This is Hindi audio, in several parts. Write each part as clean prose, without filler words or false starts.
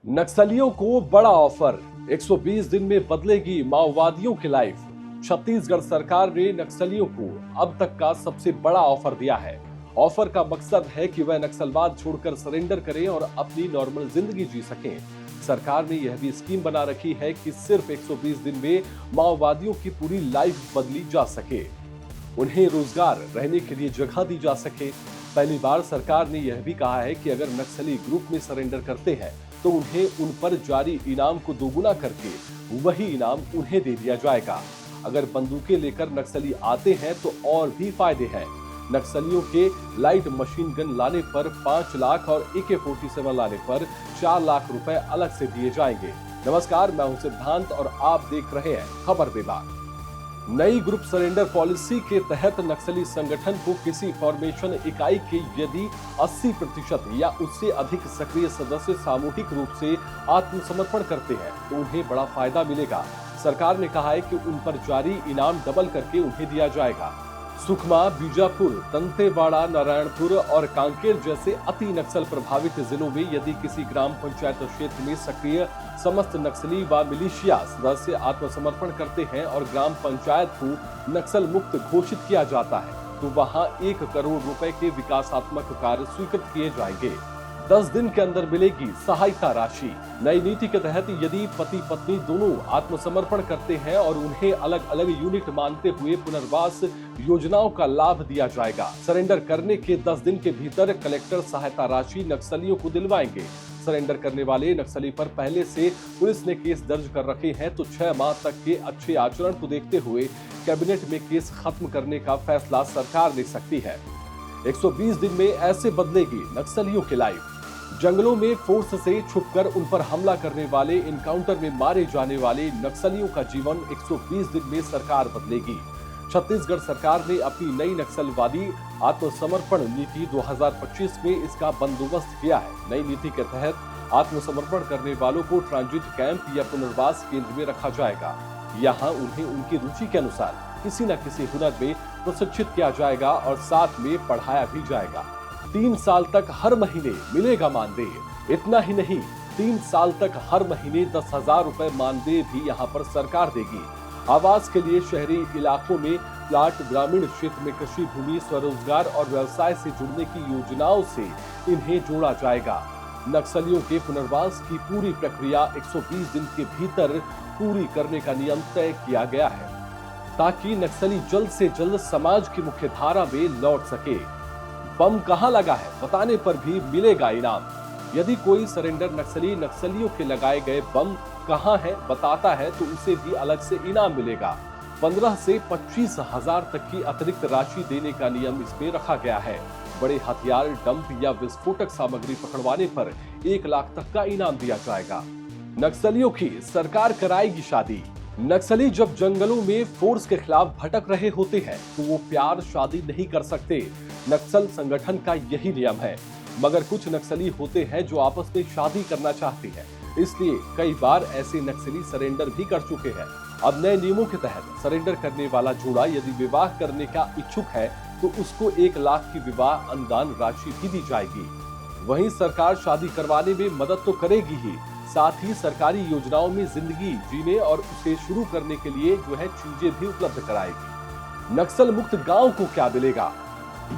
नक्सलियों को बड़ा ऑफर, 120 दिन में बदलेगी माओवादियों की लाइफ। छत्तीसगढ़ सरकार ने नक्सलियों को अब तक का सबसे बड़ा ऑफर दिया है। ऑफर का मकसद है कि वह नक्सलवाद छोड़कर सरेंडर करें और अपनी नॉर्मल जिंदगी जी सकें। सरकार ने यह भी स्कीम बना रखी है कि सिर्फ 120 दिन में माओवादियों की पूरी लाइफ बदली जा सके, उन्हें रोजगार, रहने के लिए जगह दी जा सके। पहली बार सरकार ने यह भी कहा है कि अगर नक्सली ग्रुप में सरेंडर करते हैं तो उन्हें उन पर जारी इनाम को दोगुना करके वही इनाम उन्हें दे दिया जाएगा। अगर बंदूकें लेकर नक्सली आते हैं तो और भी फायदे हैं। नक्सलियों के लाइट मशीन गन लाने पर 5 लाख और AK-47 लाने पर 4 लाख रुपए अलग से दिए जाएंगे। नमस्कार, मैं हूं सिद्धांत और आप देख रहे हैं खबर विभाग। नई ग्रुप सरेंडर पॉलिसी के तहत नक्सली संगठन को किसी फॉर्मेशन इकाई के यदि 80% या उससे अधिक सक्रिय सदस्य सामूहिक रूप से आत्मसमर्पण करते हैं तो उन्हें बड़ा फायदा मिलेगा। सरकार ने कहा है कि उन पर जारी इनाम डबल करके उन्हें दिया जाएगा। सुकमा, बीजापुर, दंतेवाड़ा, नारायणपुर और कांकेर जैसे अति नक्सल प्रभावित जिलों में यदि किसी ग्राम पंचायत क्षेत्र में सक्रिय समस्त नक्सली व मिलिशिया सदस्य आत्मसमर्पण करते हैं और ग्राम पंचायत को नक्सल मुक्त घोषित किया जाता है तो वहां 1 करोड़ रुपए के विकासात्मक कार्य स्वीकृत किए जाएंगे। 10 दिन के अंदर मिलेगी सहायता राशि। नई नीति के तहत यदि पति पत्नी दोनों आत्मसमर्पण करते हैं और उन्हें अलग अलग यूनिट मानते हुए पुनर्वास योजनाओं का लाभ दिया जाएगा। सरेंडर करने के 10 दिन के भीतर कलेक्टर सहायता राशि नक्सलियों को दिलवाएंगे। सरेंडर करने वाले नक्सली पर पहले से पुलिस ने केस दर्ज कर रखे हैं तो 6 माह तक के अच्छे आचरण को देखते हुए कैबिनेट में केस खत्म करने का फैसला सरकार ले सकती है। 120 दिन में ऐसे बदलेगी नक्सलियों की लाइफ। जंगलों में फोर्स से छुपकर उन पर हमला करने वाले, इनकाउंटर में मारे जाने वाले नक्सलियों का जीवन 120 दिन में सरकार बदलेगी। छत्तीसगढ़ सरकार ने अपनी नई नक्सलवादी आत्मसमर्पण नीति 2025 में इसका बंदोबस्त किया है। नई नीति के तहत आत्मसमर्पण करने वालों को ट्रांजिट कैंप या पुनर्वास केंद्र में रखा जाएगा। यहाँ उन्हें उनकी रुचि के अनुसार किसी न किसी हुनर में प्रशिक्षित किया जाएगा और साथ में पढ़ाया भी जाएगा। 3 साल तक हर महीने मिलेगा मानदेय। इतना ही नहीं, 3 साल तक हर महीने 10,000 रुपए मानदेय भी यहाँ पर सरकार देगी। आवास के लिए शहरी इलाकों में प्लाट, ग्रामीण क्षेत्र में कृषि भूमि, स्वरोजगार और व्यवसाय से जुड़ने की योजनाओं से इन्हें जोड़ा जाएगा। नक्सलियों के पुनर्वास की पूरी प्रक्रिया 120 दिन के भीतर पूरी करने का नियम तय किया गया है ताकि नक्सली जल्द से जल्द समाज की मुख्य धारा में लौट सके। बम कहां लगा है बताने पर भी मिलेगा इनाम। यदि कोई सरेंडर नक्सली नक्सलियों के लगाए गए बम कहां है बताता है तो उसे भी अलग से इनाम मिलेगा। 15 से 25 हजार तक की अतिरिक्त राशि देने का नियम इसमें रखा गया है। बड़े हथियार, डंप या विस्फोटक सामग्री पकड़वाने पर 1 लाख तक का इनाम दिया जाएगा। नक्सलियों की सरकार कराएगी शादी। नक्सली जब जंगलों में फोर्स के खिलाफ भटक रहे होते हैं तो वो प्यार शादी नहीं कर सकते। नक्सल संगठन का यही नियम है। मगर कुछ नक्सली होते हैं जो आपस में शादी करना चाहते हैं, इसलिए कई बार ऐसे नक्सली सरेंडर भी कर चुके हैं। अब नए नियमों के तहत सरेंडर करने वाला जोड़ा यदि विवाह करने का इच्छुक है तो उसको 1 लाख की विवाह अनुदान राशि भी दी जाएगी। वहीं सरकार शादी करवाने में मदद तो करेगी ही, साथ ही सरकारी योजनाओं में जिंदगी जीने और उसे शुरू करने के लिए चीजें भी उपलब्ध कराएगी। नक्सल मुक्त गांव को क्या मिलेगा?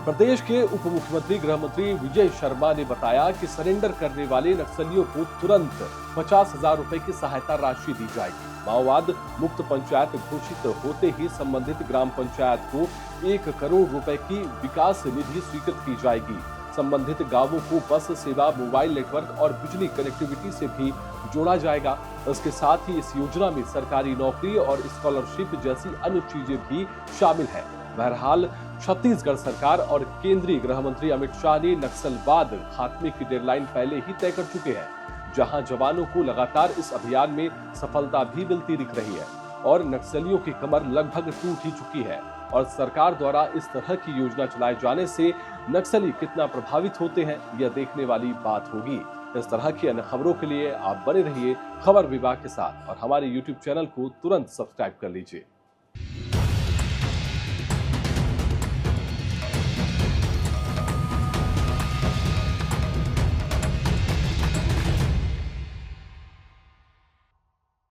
प्रदेश के उप मुख्यमंत्री गृह मंत्री विजय शर्मा ने बताया कि सरेंडर करने वाले नक्सलियों को तुरंत 50,000 रुपए की सहायता राशि दी जाएगी। माओवाद मुक्त पंचायत घोषित होते ही संबंधित ग्राम पंचायत को 1 करोड़ रुपए की विकास निधि स्वीकृत की जाएगी। संबंधित गांवों को बस सेवा, मोबाइल नेटवर्क और बिजली कनेक्टिविटी से भी जोड़ा जाएगा। इसके साथ ही इस योजना में सरकारी नौकरी और स्कॉलरशिप जैसी अन्य चीजें भी शामिल है। बहरहाल छत्तीसगढ़ सरकार और केंद्रीय गृह मंत्री अमित शाह ने नक्सलवाद खात्मे की डेडलाइन पहले ही तय कर चुके हैं, जहां जवानों को लगातार इस अभियान में सफलता भी मिलती दिख रही है और नक्सलियों की कमर लगभग टूट ही चुकी है। और सरकार द्वारा इस तरह की योजना चलाए जाने से नक्सली कितना प्रभावित होते हैं, यह देखने वाली बात होगी। इस तरह की अन्य खबरों के लिए आप बने रहिए खबर विभाग के साथ और हमारे YouTube चैनल को तुरंत सब्सक्राइब कर लीजिए।